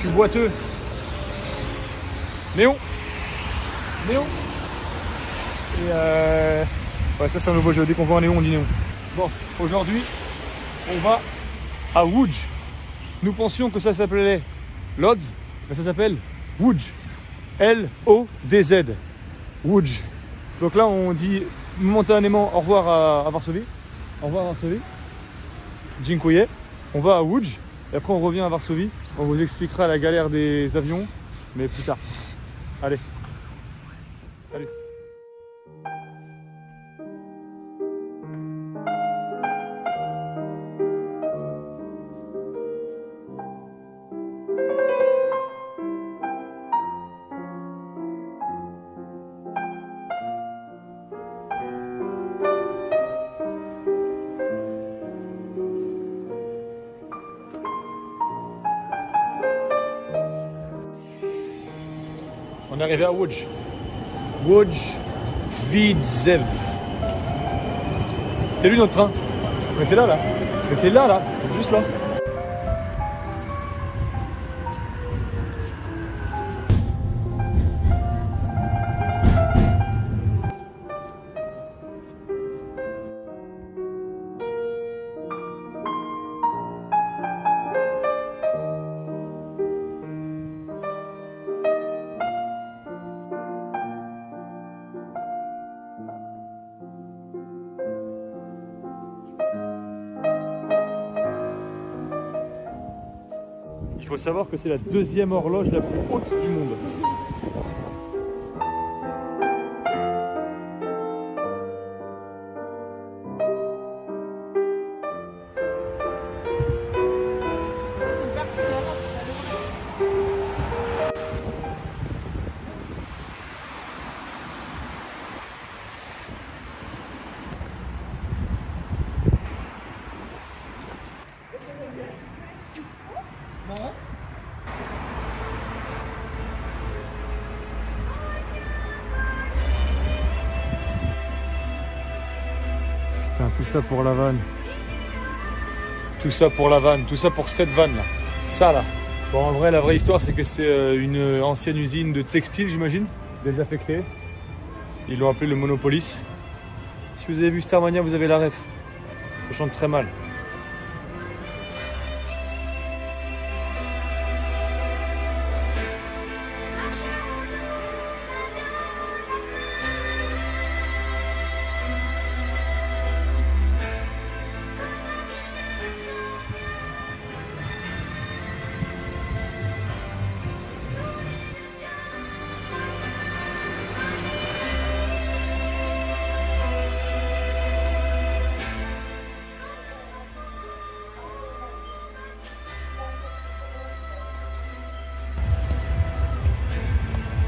suis boiteux. Néon. Néon. Et ouais, ça c'est un nouveau jeu. Dès qu'on voit un néon, on dit néon. Bon, aujourd'hui, on va à Łódź. Nous pensions que ça s'appelait Lodz, mais ça s'appelle Łódź. L-O-D-Z. Łódź. Donc là, on dit momentanément au revoir à Varsovie. Au revoir à Varsovie. Dziękuję. On va à Łódź. Et après, on revient à Varsovie. On vous expliquera la galère des avions, mais plus tard. Allez. Salut. On est arrivé à Łódź. Łódź Widzew. C'était lui notre train. On était là. On était là. Juste là. Il faut savoir que c'est la deuxième horloge la plus haute du monde. Putain, tout ça pour la vanne. Tout ça pour la vanne. Tout ça pour cette vanne là. Ça là. Bon, en vrai, la vraie histoire, c'est que c'est une ancienne usine de textile, j'imagine, désaffectée. Ils l'ont appelé le Monopolis. Si vous avez vu Starmania, vous avez la ref. Ça chante très mal.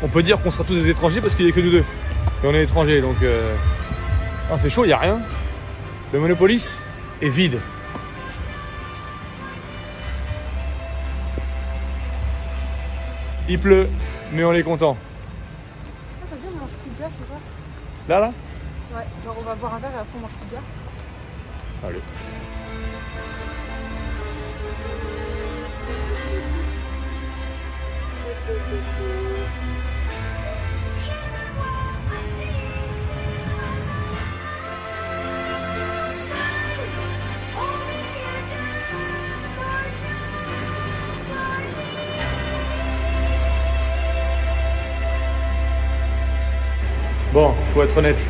On peut dire qu'on sera tous des étrangers parce qu'il n'y a que nous deux. Et on est étrangers, donc... Ah, c'est chaud, il n'y a rien. Le Monopolis est vide. Il pleut, mais on est content. Ah, ça veut dire on mange pizza, c'est ça? Là? Ouais, genre on va boire un verre et après on mange pizza. Allez. Bon, faut être honnête.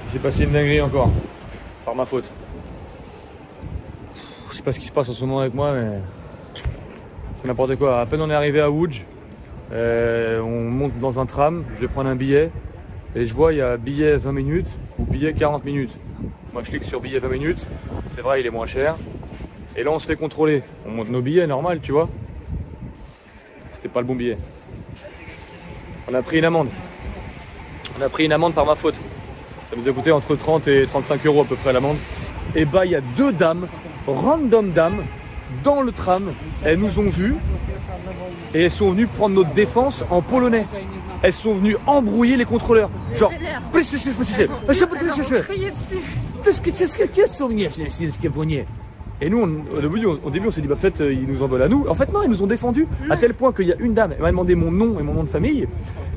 Il s'est passé une dinguerie encore. Par ma faute. Je sais pas ce qui se passe en ce moment avec moi, mais... c'est n'importe quoi. À peine on est arrivé à Łódź, on monte dans un tram, je vais prendre un billet. Et je vois, il y a billet 20 minutes ou billet 40 minutes. Moi, je clique sur billet 20 minutes. C'est vrai, il est moins cher. Et là, on se fait contrôler. On monte nos billets, normal, tu vois. C'était pas le bon billet. On a pris une amende. On a pris une amende par ma faute. Ça nous a coûté entre 30 et 35 € à peu près l'amende. Et bah, il y a deux dames, random dames, dans le tram. Elles nous ont vus et elles sont venues prendre notre défense en polonais. Elles sont venues embrouiller les contrôleurs. Genre, Et nous, au début, on s'est dit, bah, peut-être ils nous en veulent à nous. En fait, non, ils nous ont défendus à tel point qu'il y a une dame, elle m'a demandé mon nom et mon nom de famille.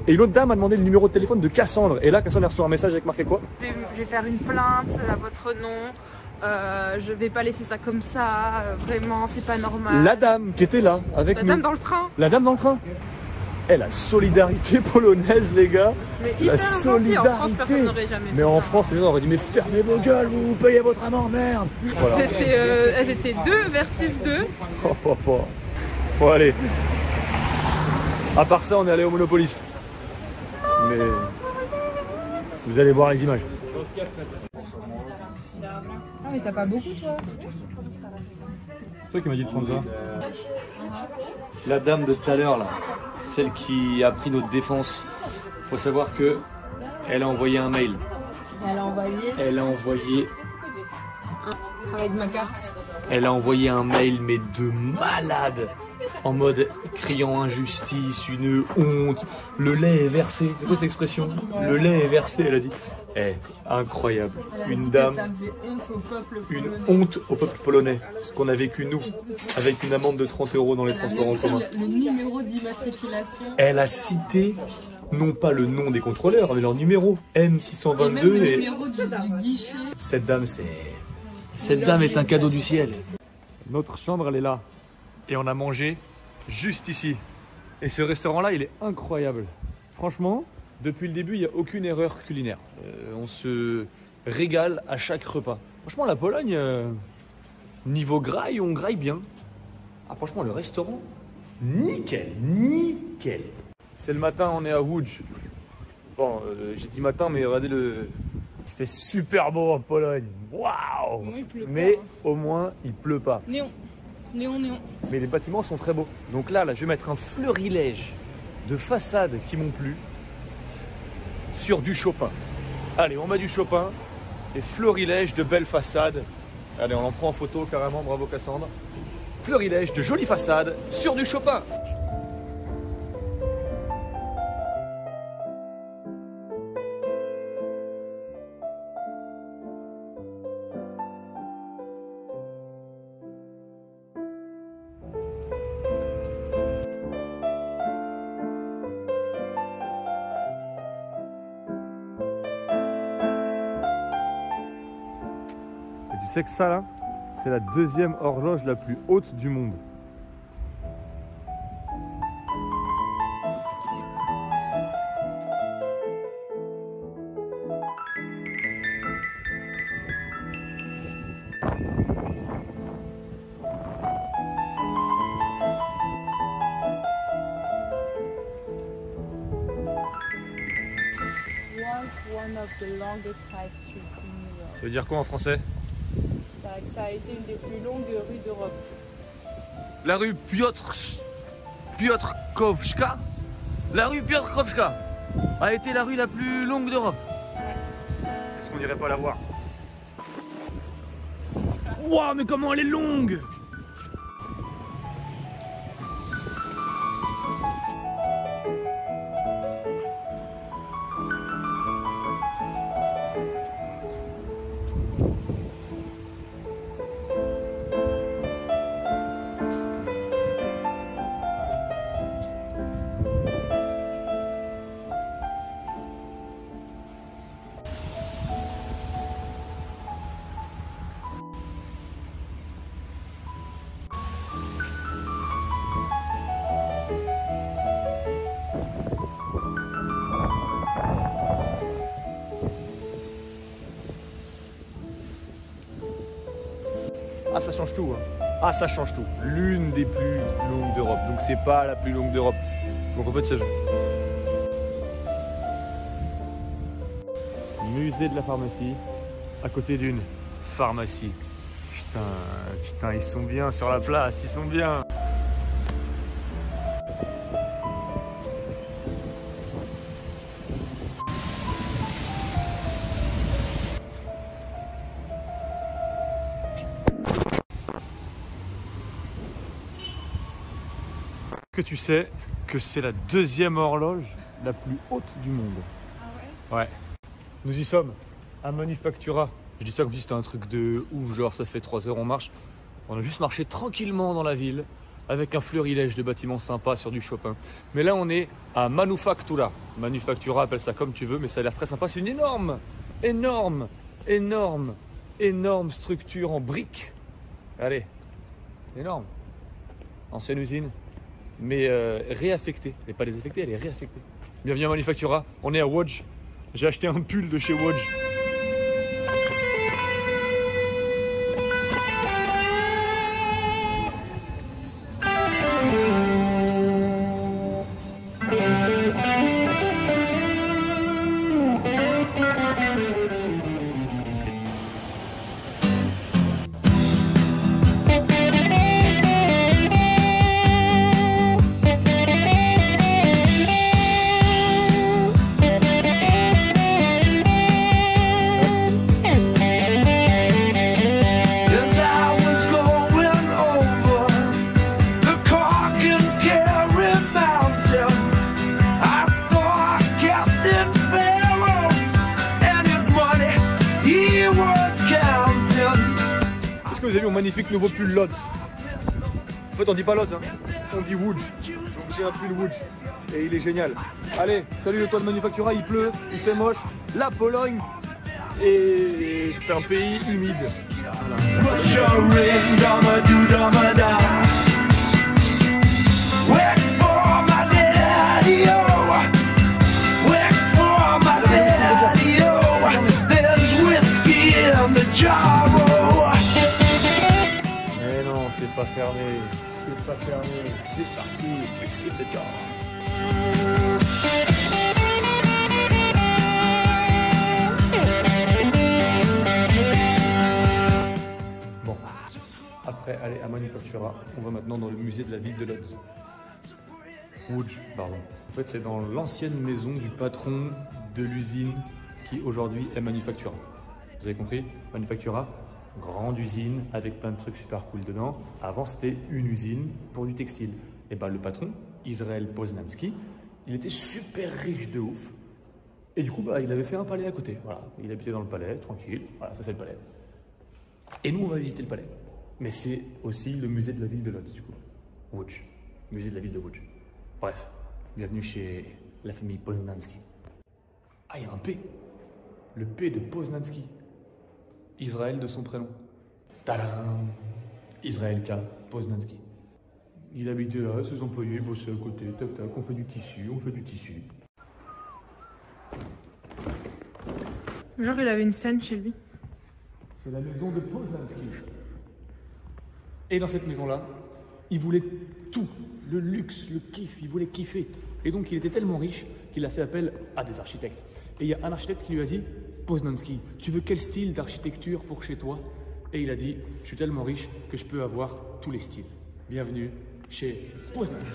Et l'autre dame m'a demandé le numéro de téléphone de Cassandre. Et là, Cassandre a reçu un message avec marqué quoi? Je vais faire une plainte à votre nom. Je vais pas laisser ça comme ça. Vraiment, c'est pas normal. La dame qui était là avec La nous. dame dans le train. La dame dans le train. Eh, la solidarité polonaise, les gars. Mais La hyper gentil. solidarité. En France, personne n'aurait jamais Mais fait en ça. France, les gens auraient dit, mais fermez vos gueules, vous payez votre amende, merde. Voilà. Elles étaient 2 versus 2. Oh, papa. Bon, allez. À part ça, on est allé au Monopoly. Mais vous allez voir les images. Ah, mais t'as pas beaucoup, toi. C'est toi qui m'as dit de prendre ça. La dame de tout à l'heure, là, celle qui a pris notre défense, faut savoir que elle a envoyé un mail. Elle a envoyé Elle a envoyé, avec ma carte. elle a envoyé un mail, mais de malade, en mode criant injustice, une honte. Le lait est versé. C'est quoi cette expression? Le lait est versé. Elle a dit. Eh, incroyable. Une dame. Ça faisait honte au peuple Une polonais. honte au peuple polonais, ce qu'on a vécu nous, avec une amende de 30 € dans les transports en commun. Le numéro d'immatriculation. Elle a cité non pas le nom des contrôleurs, mais leur numéro M622 Et même le et numéro du guichet. cette dame, cette dame est un cadeau du ciel. Notre chambre, elle est là, et on a mangé juste ici. Et ce restaurant-là, il est incroyable. Franchement, depuis le début, il n'y a aucune erreur culinaire. On se régale à chaque repas. Franchement, la Pologne, niveau graille, on graille bien. Ah, franchement, le restaurant, nickel, nickel. C'est le matin, on est à Łódź. Bon, j'ai dit matin, mais regardez il fait super beau en Pologne. Waouh! Moi, il pleut pas, Mais hein. au moins, il pleut pas. Néon. Néon, néon. Mais les bâtiments sont très beaux. Donc là, je vais mettre un fleurilège de façades qui m'ont plu sur du Chopin. Allez, on met du Chopin et fleurilège de belles façades. Allez, on en prend en photo carrément, bravo Cassandre. Fleurilège de jolies façades sur du Chopin. Et tu sais que ça là, c'est la deuxième horloge la plus haute du monde. One of the longest high streets in Europe. Ça veut dire quoi en français? Ça a été une des plus longues rues d'Europe. La rue Piotrkowska. La rue Piotrkowska a été la rue la plus longue d'Europe. Est-ce qu'on irait pas la voir? Waouh, mais comment elle est longue! Ah, ça change tout, hein. Ah, ça change tout. L'une des plus longues d'Europe. Donc c'est pas la plus longue d'Europe. Donc en fait ça joue. Musée de la pharmacie, à côté d'une pharmacie. Putain, ils sont bien sur la place, ils sont bien. Que tu sais que c'est la deuxième horloge la plus haute du monde. Ah ouais? Ouais. Nous y sommes, à Manufactura. Je dis ça comme si c'était un truc de ouf, genre ça fait 3 heures on marche. On a juste marché tranquillement dans la ville avec un fleurilège de bâtiments sympas sur du Chopin. Mais là, on est à Manufactura. Manufactura, appelle ça comme tu veux, mais ça a l'air très sympa. C'est une énorme structure en briques. Allez, énorme. Ancienne usine, mais réaffectée. Elle n'est pas désaffectée, elle est réaffectée. Bienvenue à Manufactura, on est à Łódź. J'ai acheté un pull de chez Łódź. Est-ce que vous avez vu mon magnifique nouveau pull Lodz? En fait on dit pas Lodz, hein. On dit Łódź. Donc j'ai un pull Łódź et il est génial. Allez, salut le toit de Manufactura, il pleut, il fait moche. La Pologne est un pays humide. Mais non, c'est pas fermé, c'est parti, Whiskey the Jar. Bon, après aller à Manufactura, on va maintenant dans le musée de la ville de Łódź. Pardon. En fait, c'est dans l'ancienne maison du patron de l'usine qui aujourd'hui est Manufactura. Vous avez compris? Manufactura, grande usine avec plein de trucs super cool dedans. Avant, c'était une usine pour du textile. Et ben, le patron, Israel Poznański, il était super riche de ouf. Et du coup, bah, il avait fait un palais à côté. Voilà, il habitait dans le palais, tranquille. Voilà, ça c'est le palais. Et nous, on va visiter le palais. Mais c'est aussi le musée de la ville de Łódź, du coup. Łódź. Musée de la ville de Łódź. Bref, bienvenue chez la famille Poznański. Ah, il y a un P. Le P de Poznański. Israël de son prénom. Tadam! Israël K. Poznański. Il habitait là, ses employés bossaient à côté, tac tac, on fait du tissu. Genre il avait une scène chez lui. C'est la maison de Poznański. Et dans cette maison-là, il voulait tout, le luxe, le kiff, il voulait kiffer. Et donc il était tellement riche qu'il a fait appel à des architectes. Et il y a un architecte qui lui a dit: Poznański, tu veux quel style d'architecture pour chez toi? Et il a dit: je suis tellement riche que je peux avoir tous les styles. Bienvenue chez Poznański.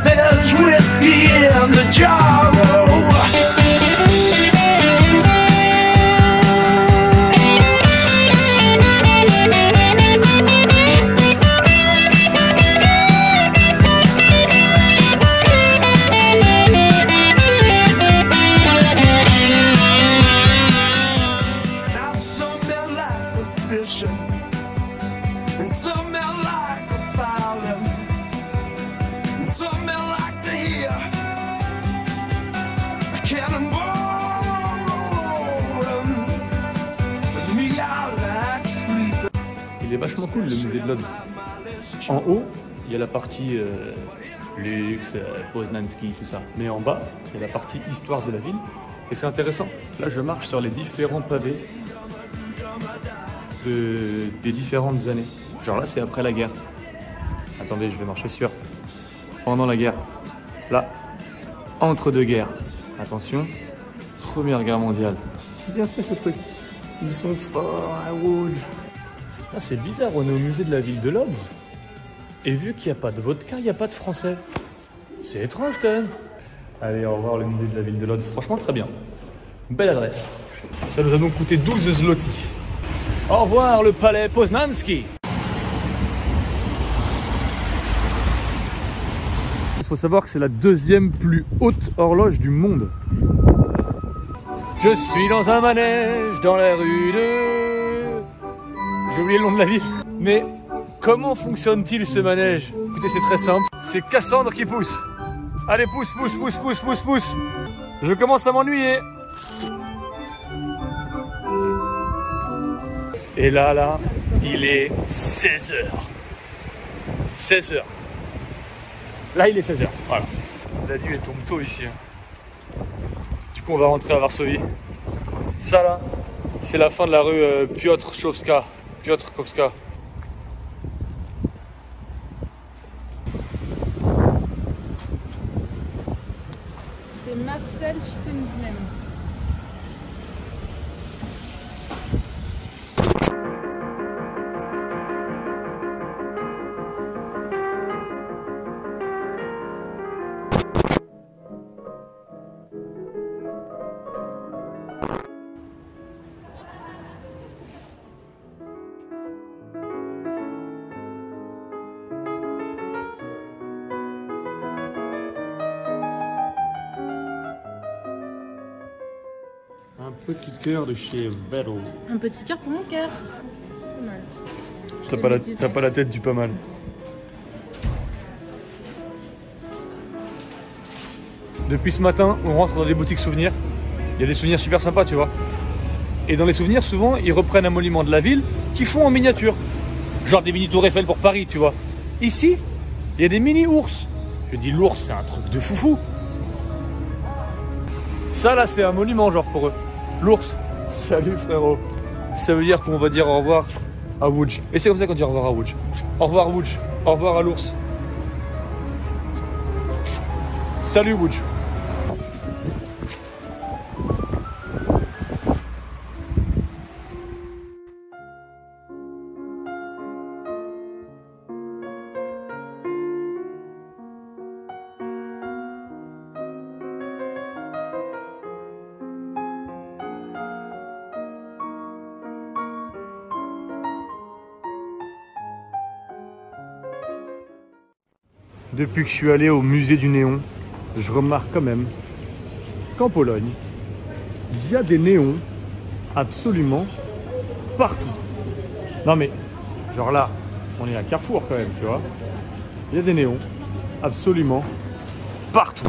There's whiskey in the jar. And some men like a violin, and some men like to hear a cannonball. But me, I like sleeping. Il est vachement cool le musée de Łódź. En haut, il y a la partie luxe, Poznański, tout ça. Mais en bas, il y a la partie histoire de la ville. Et c'est intéressant. Là, je marche sur les différents pavés des différentes années. Genre là, c'est après la guerre. Attendez, je vais marcher sur. Pendant la guerre. Là, entre deux guerres. Attention, Première Guerre mondiale. C'est bien fait ce truc. Ils sont forts à Łódź. Ah, c'est bizarre, on est au musée de la ville de Łódź. Et vu qu'il n'y a pas de vodka, il n'y a pas de français. C'est étrange quand même. Allez, au revoir le musée de la ville de Łódź. Franchement, très bien. Belle adresse. Ça nous a donc coûté 12 zloty. Au revoir le palais Poznański. il faut savoir que c'est la deuxième plus haute horloge du monde. Je suis dans un manège dans la rue de... J'ai oublié le nom de la ville. Mais comment fonctionne-t-il ce manège? Écoutez, c'est très simple. C'est Cassandre qui pousse. Allez, pousse, pousse, pousse, pousse, pousse, pousse. Je commence à m'ennuyer. Et là, il est 16 h. 16 h. Là, il est 16 h. Voilà. La nuit, elle tombe tôt ici. Du coup, on va rentrer à Varsovie. Ça, là, c'est la fin de la rue Piotrkowska. Piotrkowska. C'est Marcel Stenzlem. Un petit cœur de chez Vettel. Un petit cœur pour mon cœur. Pas mal. T'as pas la tête du pas mal. Depuis ce matin, on rentre dans des boutiques souvenirs. Il y a des souvenirs super sympas, tu vois. Et dans les souvenirs, souvent, ils reprennent un monument de la ville qu'ils font en miniature. Genre des mini tours Eiffel pour Paris, tu vois. Ici, il y a des mini ours. Je dis l'ours, c'est un truc de foufou. Ça, là, c'est un monument, genre, pour eux. L'ours. Salut, frérot. Ça veut dire qu'on va dire au revoir à Łódź. Et c'est comme ça qu'on dit au revoir à Łódź. Au revoir, Łódź. Au revoir à l'ours. Salut, Łódź. Depuis que je suis allé au musée du néon, je remarque quand même qu'en Pologne, il y a des néons absolument partout. Non mais, genre là, on est à Carrefour quand même, tu vois. Il y a des néons absolument partout.